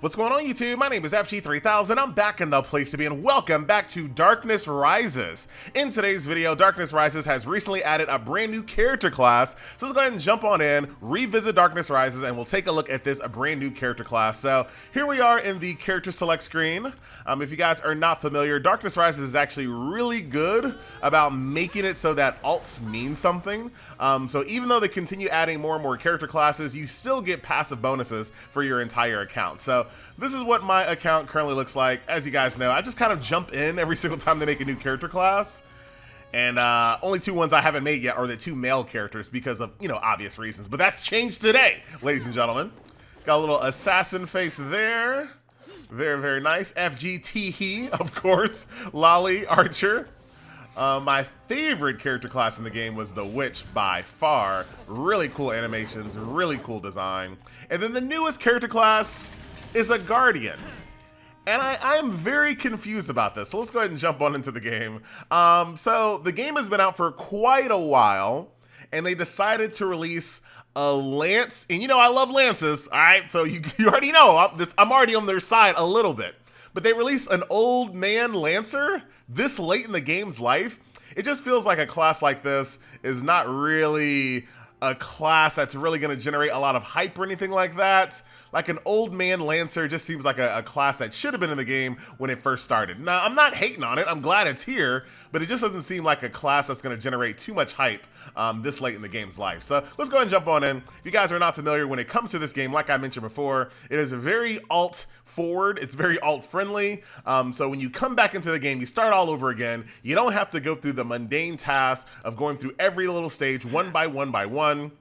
What's going on, YouTube? My name is FG3000. I'm back in the place to be, and welcome back to Darkness Rises. In today's video, Darkness Rises has recently added a brand new character class, so let's go ahead and jump on in, revisit Darkness Rises, and we'll take a look at this brand new character class. So here we are in the character select screen. If you guys are not familiar, Darkness Rises is actually really good about making it so that alts mean something. So even though they continue adding more and more character classes, you still get passive bonuses for your entire account. So this is what my account currently looks like. As you guys know, I just kind of jump in every single time they make a new character class. And only two ones I haven't made yet are the two male characters because of, obvious reasons. But that's changed today, ladies and gentlemen. Got a little assassin face there. Very, very nice. FGTE, of course. Lolly Archer. My favorite character class in the game was the Witch by far. Really cool animations, really cool design. And then the newest character class is a Guardian. And I am very confused about this. So let's go ahead and jump on into the game. So the game has been out for quite a while, and they decided to release a lance. And I love lances, all right? So you already know, I'm already on their side a little bit. But they released an old man lancer this late in the game's life. It just feels like a class like this is not really a class that's really going to generate a lot of hype or anything like that. Like an old man lancer just seems like a class that should have been in the game when it first started. Now, I'm not hating on it. I'm glad it's here, but it just doesn't seem like a class that's going to generate too much hype this late in the game's life. So let's go ahead and jump on in. If you guys are not familiar, when it comes to this game, like I mentioned before, it is very alt forward. It's very alt friendly. So when you come back into the game, you start all over again. You don't have to go through the mundane task of going through every little stage one by one by one.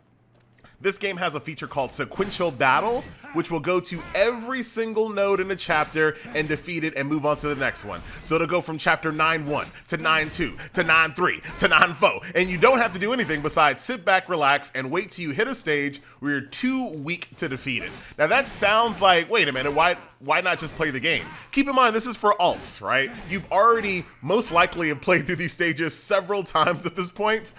This game has a feature called sequential battle, which will go to every single node in the chapter and defeat it and move on to the next one. So it'll go from chapter 9.1 to 9.2 to 9.3 to 9.4, and you don't have to do anything besides sit back, relax, and wait till you hit a stage where you're too weak to defeat it. Now that sounds like, wait a minute, why not just play the game? Keep in mind, this is for alts, right? You've already most likely have played through these stages several times at this point.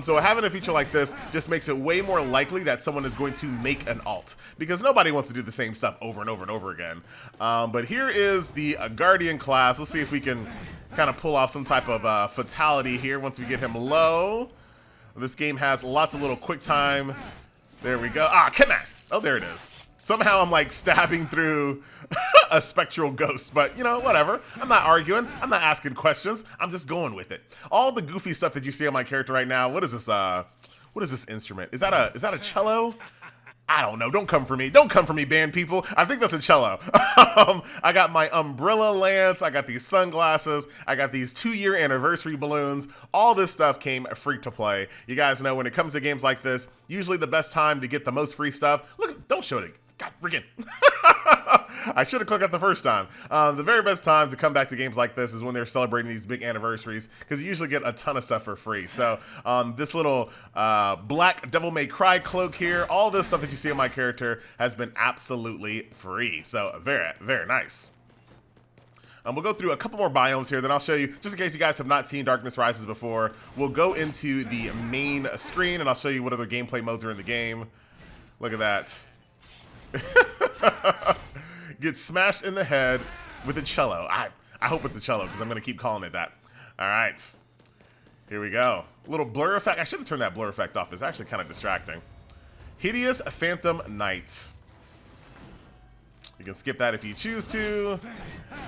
So having a feature like this just makes it way more likely that someone is going to make an alt, because nobody wants to do the same stuff over and over and over again. But here is the Guardian class. Let's see if we can kind of pull off some type of fatality here once we get him low. This game has lots of little quick time. There we go. Ah, come on. Oh, there it is. Somehow I'm like stabbing through a spectral ghost, but whatever. I'm not arguing. I'm not asking questions. I'm just going with it. All the goofy stuff that you see on my character right now. What is this? What is this instrument? Is that a cello? I don't know. Don't come for me. Don't come for me, band people. I think that's a cello. I got my umbrella lance. I got these sunglasses. I got these 2-year anniversary balloons. All this stuff came free to play. You guys know when it comes to games like this, usually the best time to get the most free stuff. Look, don't show it. God freaking. I should have clicked that the first time. The very best time to come back to games like this is when they're celebrating these big anniversaries, because you usually get a ton of stuff for free. So this little black Devil May Cry cloak here, all this stuff that you see on my character has been absolutely free. So very, very nice. We'll go through a couple more biomes here, then I'll show you, just in case you guys have not seen Darkness Rises before, we'll go into the main screen and I'll show you what other gameplay modes are in the game. Look at that. Get smashed in the head with a cello. I hope it's a cello because I'm going to keep calling it that. All right. Here we go. Little blur effect. I should have turned that blur effect off. It's actually kind of distracting. Hideous Phantom Knight. You can skip that if you choose to.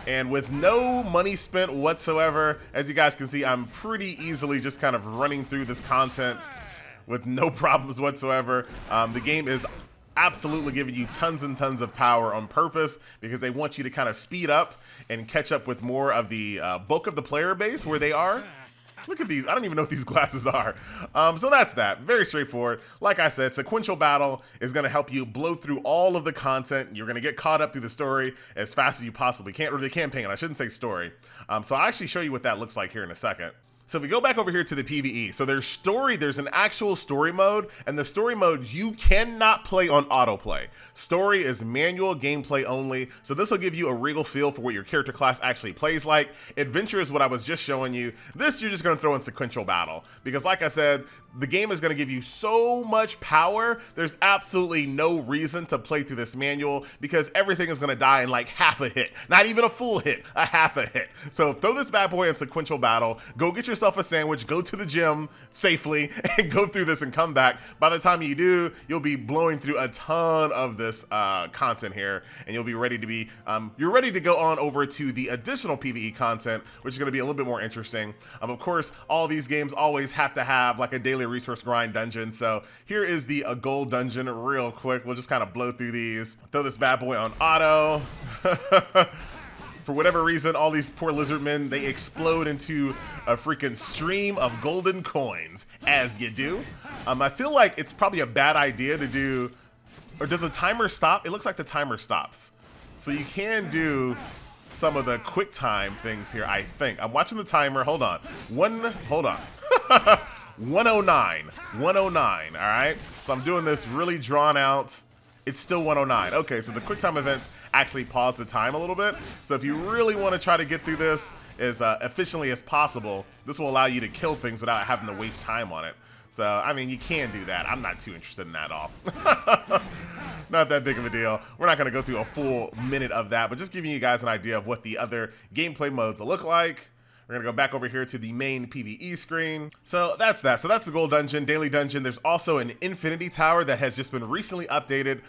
And with no money spent whatsoever, as you guys can see, I'm pretty easily just kind of running through this content with no problems whatsoever. The game is absolutely giving you tons and tons of power on purpose because they want you to kind of speed up and catch up with more of the bulk of the player base where they are. Look at these. I don't even know what these glasses are. So that's that. Very straightforward. Like I said, sequential battle is going to help you blow through all of the content. You're going to get caught up through the story as fast as you possibly can, or the campaign. I shouldn't say story. So I'll actually show you what that looks like here in a second. So if we go back over here to the PvE, so there's an actual story mode, and the story mode you cannot play on autoplay. Story is manual gameplay only, so this will give you a real feel for what your character class actually plays like. Adventure is what I was just showing you. This you're just going to throw in sequential battle, because like I said, the game is going to give you so much power. There's absolutely no reason to play through this manual because everything is going to die in like half a hit. Not even a full hit, a half a hit. So throw this bad boy in sequential battle, go get yourself a sandwich, go to the gym safely, and go through this and come back. By the time you do, you'll be blowing through a ton of this content here, and you'll be ready to be, you're ready to go on over to the additional PvE content, which is going to be a little bit more interesting. Of course, all these games always have to have like a daily resource grind dungeon. So here is the gold dungeon real quick. We'll just kind of blow through these. Throw this bad boy on auto. For whatever reason, all these poor lizard men, they explode into a freaking stream of golden coins, as you do. I feel like it's probably a bad idea to do, or does the timer stop? It looks like the timer stops. So you can do some of the quick time things here, I think. I'm watching the timer. Hold on. 109, all right? So I'm doing this really drawn out. It's still 109. Okay, so the quick time events actually pause the time a little bit. So if you really want to try to get through this as efficiently as possible, this will allow you to kill things without having to waste time on it. So, I mean, you can do that. I'm not too interested in that at all. Not that big of a deal. We're not going to go through a full minute of that, but just giving you guys an idea of what the other gameplay modes look like. We're gonna go back over here to the main PvE screen. So that's that. So that's the gold dungeon, daily dungeon. There's also an infinity tower that has just been recently updated.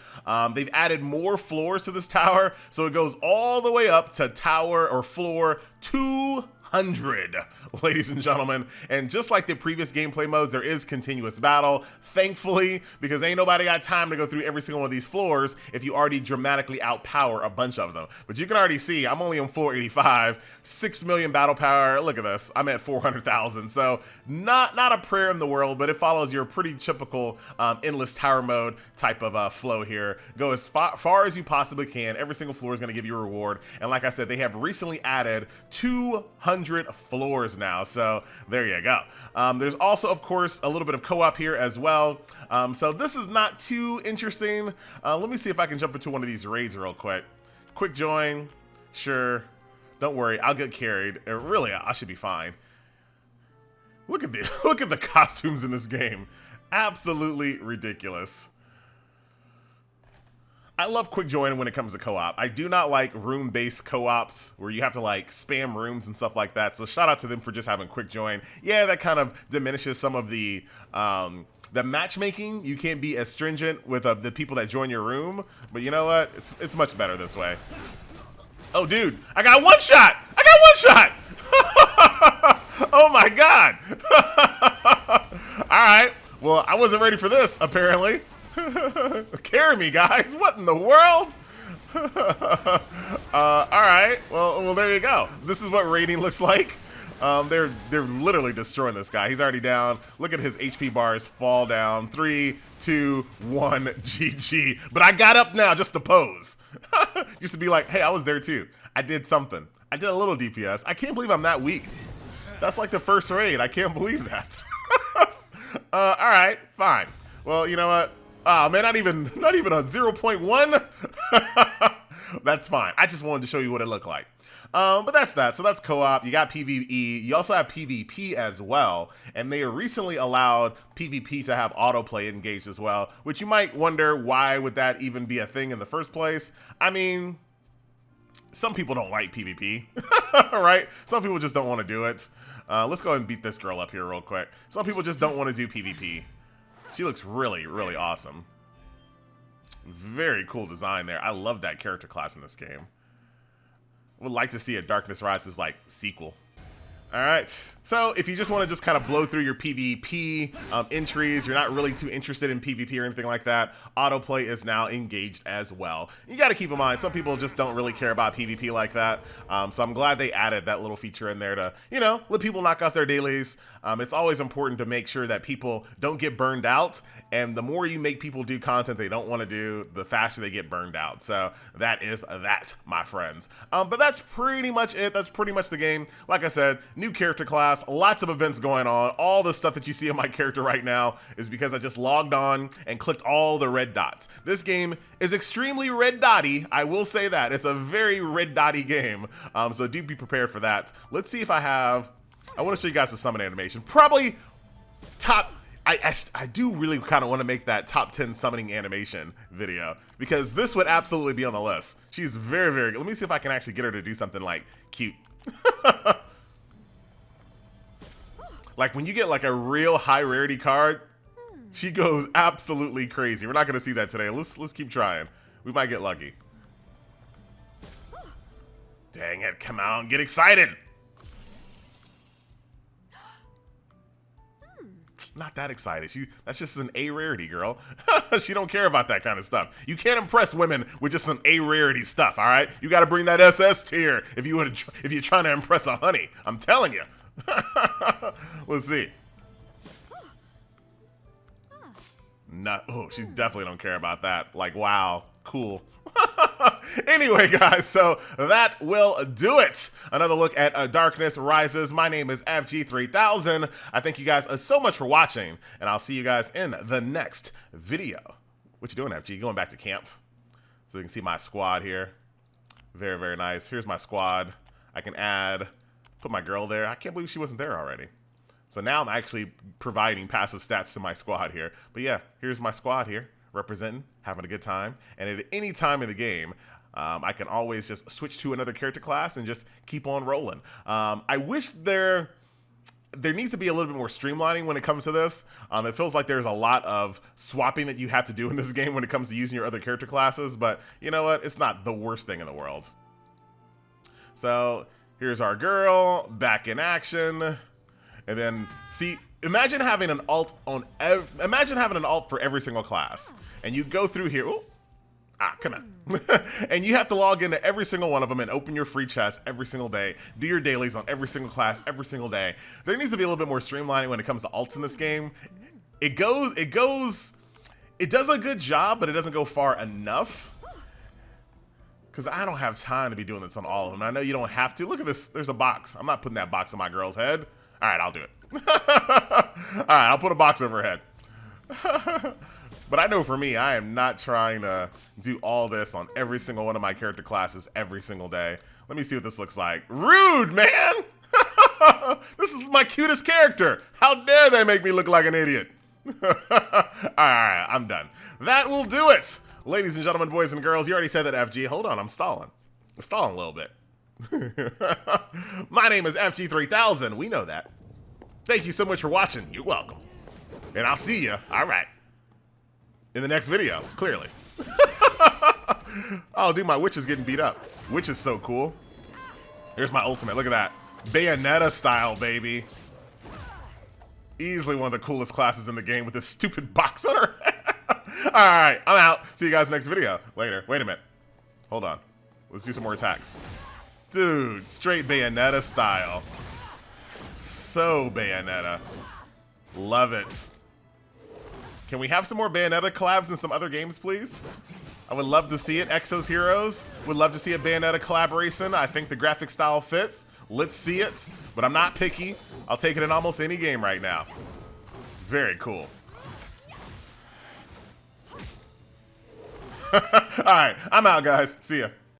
They've added more floors to this tower. So it goes all the way up to tower or floor 200, ladies and gentlemen. And just like the previous gameplay modes, there is continuous battle, thankfully, because ain't nobody got time to go through every single one of these floors if you already dramatically outpower a bunch of them. But you can already see I'm only on floor 85, 6 million battle power. Look at this, I'm at 400,000. So not a prayer in the world, but it follows your pretty typical endless tower mode type of flow here. Go as far as you possibly can. Every single floor is going to give you a reward. And like I said, they have recently added 200 floors now. So there you go. There's also, of course, a little bit of co-op here as well. So this is not too interesting. Let me see if I can jump into one of these raids real quick. Quick join. Sure. Don't worry, I'll get carried. Really, I should be fine. Look at the costumes in this game. Absolutely ridiculous. I love quick join when it comes to co-op. I do not like room-based co-ops where you have to like spam rooms and stuff like that. So shout out to them for just having quick join. Yeah, that kind of diminishes some of the matchmaking. You can't be as stringent with the people that join your room. But you know what? It's much better this way. Oh, dude, I got one shot. Oh my God. All right. Well, I wasn't ready for this, apparently. Carry me, guys. What in the world? All right. Well, there you go. This is what raiding looks like. They're literally destroying this guy. He's already down. Look at his HP bars fall down. 3, 2, 1, GG. But I got up now just to pose. Used to be like, hey, I was there too. I did something. I did a little DPS. I can't believe I'm that weak. That's like the first raid. I can't believe that. All right, fine. Well, you know what? Oh man, not even a 0.1. That's fine. I just wanted to show you what it looked like. But that's that. So that's co-op. You got PvE. You also have PvP as well. And they recently allowed PvP to have autoplay engaged as well, which you might wonder, why would that even be a thing in the first place? I mean, some people don't like PvP, right? Some people just don't want to do it. Let's go ahead and beat this girl up here real quick. Some people just don't want to do PvP. She looks really, really awesome. Very cool design there. I love that character class in this game. Would like to see a Darkness Rises like sequel. All right, so if you just want to just kind of blow through your PvP entries, you're not really too interested in PvP or anything like that, autoplay is now engaged as well. You got to keep in mind, some people just don't really care about PvP like that, so I'm glad they added that little feature in there to, you know, let people knock out their dailies. It's always important to make sure that people don't get burned out, and the more you make people do content they don't want to do, the faster they get burned out. So that is that, my friends. But that's pretty much it. That's pretty much the game. Like I said, new character class, lots of events going on. All the stuff that you see on my character right now is because I just logged on and clicked all the red dots. This game is extremely red dotty. I will say that. It's a very red dotty game. So do be prepared for that. Let's see if I want to show you guys the summon animation. Probably top I do really kind of want to make that top 10 summoning animation video because this would absolutely be on the list. She's very, very good. Let me see if I can actually get her to do something like cute. Like when you get like a real high rarity card, she goes absolutely crazy. We're not going to see that today. Let's keep trying. We might get lucky. Dang it, come on, get excited. Not that excited. That's just an A rarity, girl. She don't care about that kind of stuff. You can't impress women with just some A rarity stuff, all right? You got to bring that SS tier if you're trying to impress a honey. I'm telling you. Let's see. Oh, she definitely don't care about that. Like, wow, cool. Anyway, guys, so that will do it. Another look at Darkness Rises. My name is FG3000. I thank you guys so much for watching, and I'll see you guys in the next video. What you doing, FG? Going back to camp. So you can see my squad here. Very, very nice. Here's my squad. I can put my girl there. I can't believe she wasn't there already. So now I'm actually providing passive stats to my squad here. But yeah, here's my squad here, representing, having a good time. And at any time in the game, I can always just switch to another character class and just keep on rolling. I wish there needs to be a little bit more streamlining when it comes to this. It feels like there's a lot of swapping that you have to do in this game when it comes to using your other character classes. But you know what? It's not the worst thing in the world. So here's our girl back in action. And then see, imagine having an alt for every single class, and you go through here. Ooh, come on, and you have to log into every single one of them and open your free chest every single day. Do your dailies on every single class every single day. There needs to be a little bit more streamlining when it comes to alts in this game. It does a good job, but it doesn't go far enough. Because I don't have time to be doing this on all of them. I know you don't have to. Look at this. There's a box. I'm not putting that box on my girl's head. All right, I'll do it. All right, I'll put a box over her head. But I know for me, I am not trying to do all this on every single one of my character classes every single day. Let me see what this looks like. Rude, man! This is my cutest character. How dare they make me look like an idiot? All right, I'm done. That will do it. Ladies and gentlemen, boys and girls, you already said that, FG. Hold on, I'm stalling. I'm stalling a little bit. My name is FG3000. We know that. Thank you so much for watching. You're welcome. And I'll see you, all right, in the next video, clearly. Oh, dude, my witch is getting beat up. Witch is so cool. Here's my ultimate. Look at that. Bayonetta style, baby. Easily one of the coolest classes in the game with this stupid box on her head. All right, I'm out. See you guys next video. Later. Wait a minute. Hold on. Let's do some more attacks. Dude, straight Bayonetta style. So Bayonetta. Love it. Can we have some more Bayonetta collabs in some other games, please? I would love to see it. Exo's Heroes. Would love to see a Bayonetta collaboration. I think the graphic style fits. Let's see it. But I'm not picky. I'll take it in almost any game right now. Very cool. All right, I'm out, guys. See ya.